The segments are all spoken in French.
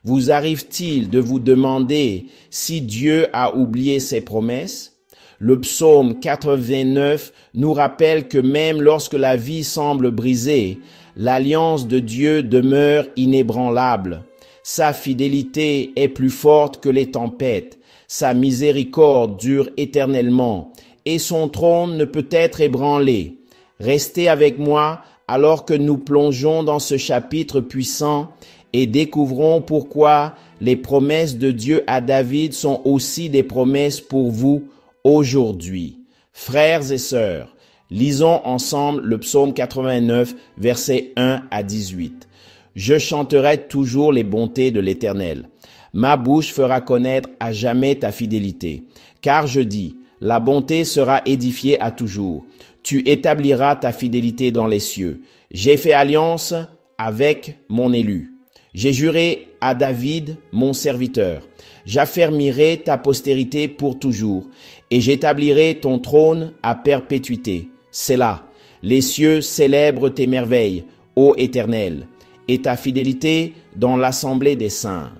Vous arrive-t-il de vous demander si Dieu a oublié ses promesses? Le psaume 89 nous rappelle que même lorsque la vie semble brisée, l'alliance de Dieu demeure inébranlable. Sa fidélité est plus forte que les tempêtes. Sa miséricorde dure éternellement et son trône ne peut être ébranlé. Restez avec moi alors que nous plongeons dans ce chapitre puissant et découvrons pourquoi les promesses de Dieu à David sont aussi des promesses pour vous aujourd'hui. Frères et sœurs, lisons ensemble le psaume 89, versets 1 à 18. Je chanterai toujours les bontés de l'Éternel. Ma bouche fera connaître à jamais ta fidélité. Car je dis, la bonté sera édifiée à toujours. Tu établiras ta fidélité dans les cieux. J'ai fait alliance avec mon élu. J'ai juré à David, mon serviteur. J'affermirai ta postérité pour toujours, et j'établirai ton trône à perpétuité. Selah. Les cieux célèbrent tes merveilles, ô Éternel, et ta fidélité dans l'assemblée des saints.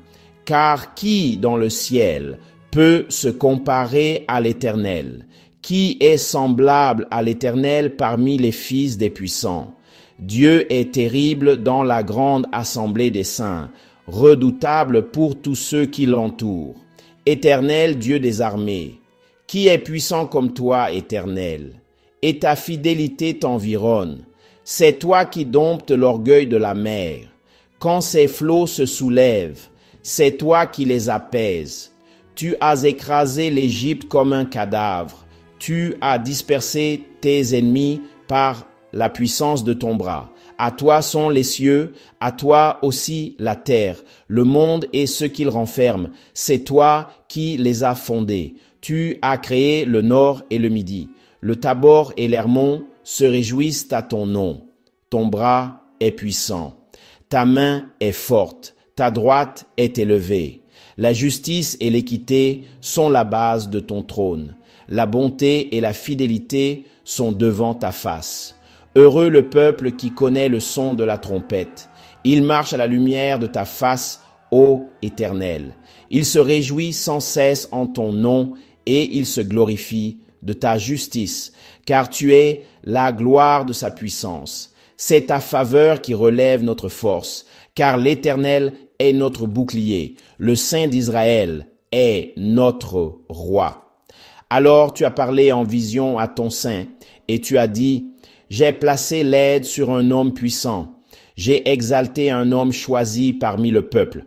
Car qui dans le ciel peut se comparer à l'Éternel? Qui est semblable à l'Éternel parmi les fils des puissants? Dieu est terrible dans la grande assemblée des saints, redoutable pour tous ceux qui l'entourent. Éternel Dieu des armées, qui est puissant comme toi, Éternel? Et ta fidélité t'environne. C'est toi qui domptes l'orgueil de la mer. Quand ses flots se soulèvent, c'est toi qui les apaises. Tu as écrasé l'Égypte comme un cadavre. Tu as dispersé tes ennemis par la puissance de ton bras. À toi sont les cieux, à toi aussi la terre, le monde et ce qu'il renferme. C'est toi qui les as fondés. Tu as créé le nord et le midi. Le Tabor et l'Hermon se réjouissent à ton nom. Ton bras est puissant. Ta main est forte. Ta droite est élevée. La justice et l'équité sont la base de ton trône. La bonté et la fidélité sont devant ta face. Heureux le peuple qui connaît le son de la trompette. Il marche à la lumière de ta face, ô Éternel. Il se réjouit sans cesse en ton nom et il se glorifie de ta justice, car tu es la gloire de sa puissance. C'est ta faveur qui relève notre force, car l'Éternel est notre bouclier. Le Saint d'Israël est notre roi. Alors tu as parlé en vision à ton saint et tu as dit, j'ai placé l'aide sur un homme puissant. J'ai exalté un homme choisi parmi le peuple.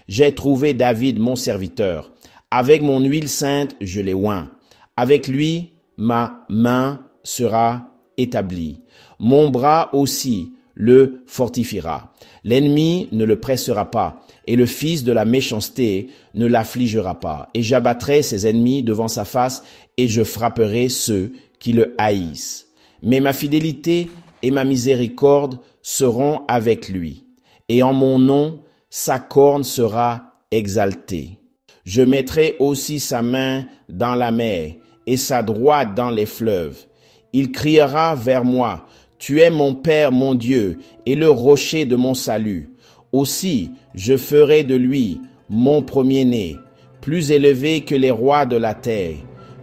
J'ai trouvé David mon serviteur. Avec mon huile sainte, je l'ai oint. Avec lui, ma main sera établie. Mon bras aussi le fortifiera. L'ennemi ne le pressera pas, et le fils de la méchanceté ne l'affligera pas. Et j'abattrai ses ennemis devant sa face, et je frapperai ceux qui le haïssent. Mais ma fidélité et ma miséricorde seront avec lui, et en mon nom, sa corne sera exaltée. Je mettrai aussi sa main dans la mer, et sa droite dans les fleuves. Il criera vers moi, tu es mon Père, mon Dieu, et le rocher de mon salut. Aussi, je ferai de lui mon premier-né, plus élevé que les rois de la terre.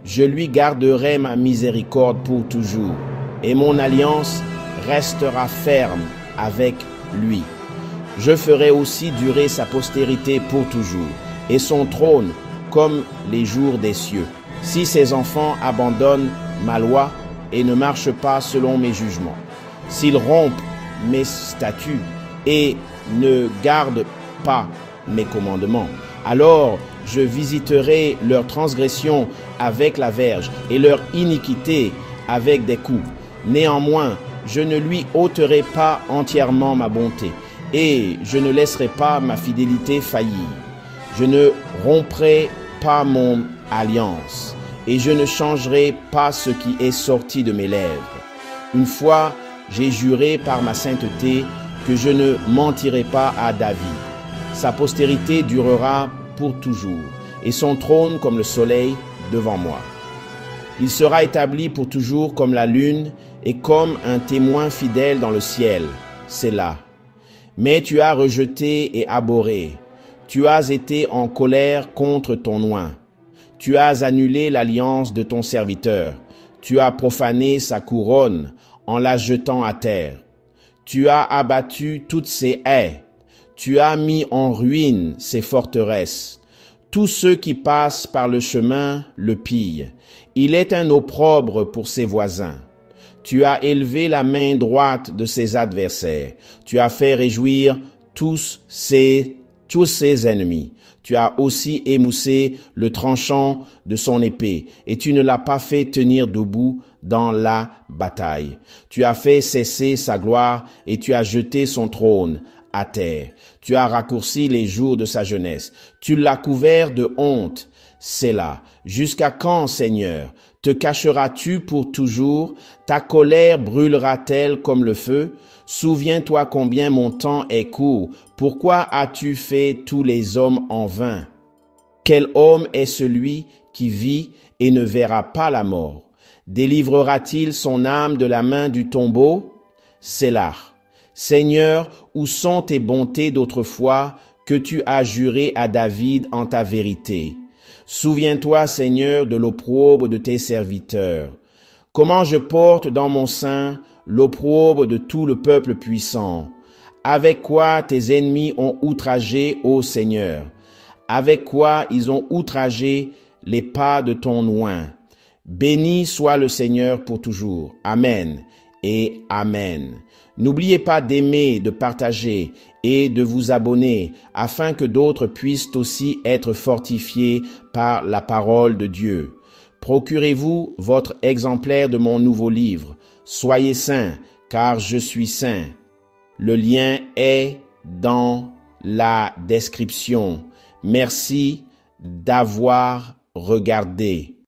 Je lui garderai ma miséricorde pour toujours, et mon alliance restera ferme avec lui. Je ferai aussi durer sa postérité pour toujours, et son trône comme les jours des cieux. Si ses enfants abandonnent ma loi et ne marchent pas selon mes jugements, s'ils rompent mes statuts et ne gardent pas mes commandements, alors je visiterai leur transgression avec la verge et leur iniquité avec des coups. Néanmoins, je ne lui ôterai pas entièrement ma bonté et je ne laisserai pas ma fidélité faillir. Je ne romprai pas mon alliance et je ne changerai pas ce qui est sorti de mes lèvres. Une fois, j'ai juré par ma sainteté que je ne mentirai pas à David. Sa postérité durera pour toujours et son trône comme le soleil devant moi. Il sera établi pour toujours comme la lune et comme un témoin fidèle dans le ciel. C'est là. Mais tu as rejeté et abhorré. Tu as été en colère contre ton oint. Tu as annulé l'alliance de ton serviteur. Tu as profané sa couronne en la jetant à terre. Tu as abattu toutes ses haies. Tu as mis en ruine ses forteresses. Tous ceux qui passent par le chemin le pillent. Il est un opprobre pour ses voisins. Tu as élevé la main droite de ses adversaires. Tu as fait réjouir tous ses ennemis. Tu as aussi émoussé le tranchant de son épée, et tu ne l'as pas fait tenir debout dans la bataille. Tu as fait cesser sa gloire, et tu as jeté son trône à terre. Tu as raccourci les jours de sa jeunesse. Tu l'as couvert de honte. Sélah. Jusqu'à quand, Seigneur, te cacheras-tu pour toujours? Ta colère brûlera-t-elle comme le feu? Souviens-toi combien mon temps est court. Pourquoi as-tu fait tous les hommes en vain? Quel homme est celui qui vit et ne verra pas la mort? Délivrera-t-il son âme de la main du tombeau? Sélah. Seigneur, où sont tes bontés d'autrefois que tu as jurées à David en ta vérité? Souviens-toi, Seigneur, de l'opprobre de tes serviteurs. Comment je porte dans mon sein l'opprobre de tout le peuple puissant. Avec quoi tes ennemis ont outragé, ô Seigneur? Avec quoi ils ont outragé les pas de ton oint? Béni soit le Seigneur pour toujours. Amen et Amen. N'oubliez pas d'aimer, de partager et de vous abonner afin que d'autres puissent aussi être fortifiés par la parole de Dieu. Procurez-vous votre exemplaire de mon nouveau livre. Soyez saints, car je suis saint. Le lien est dans la description. Merci d'avoir regardé.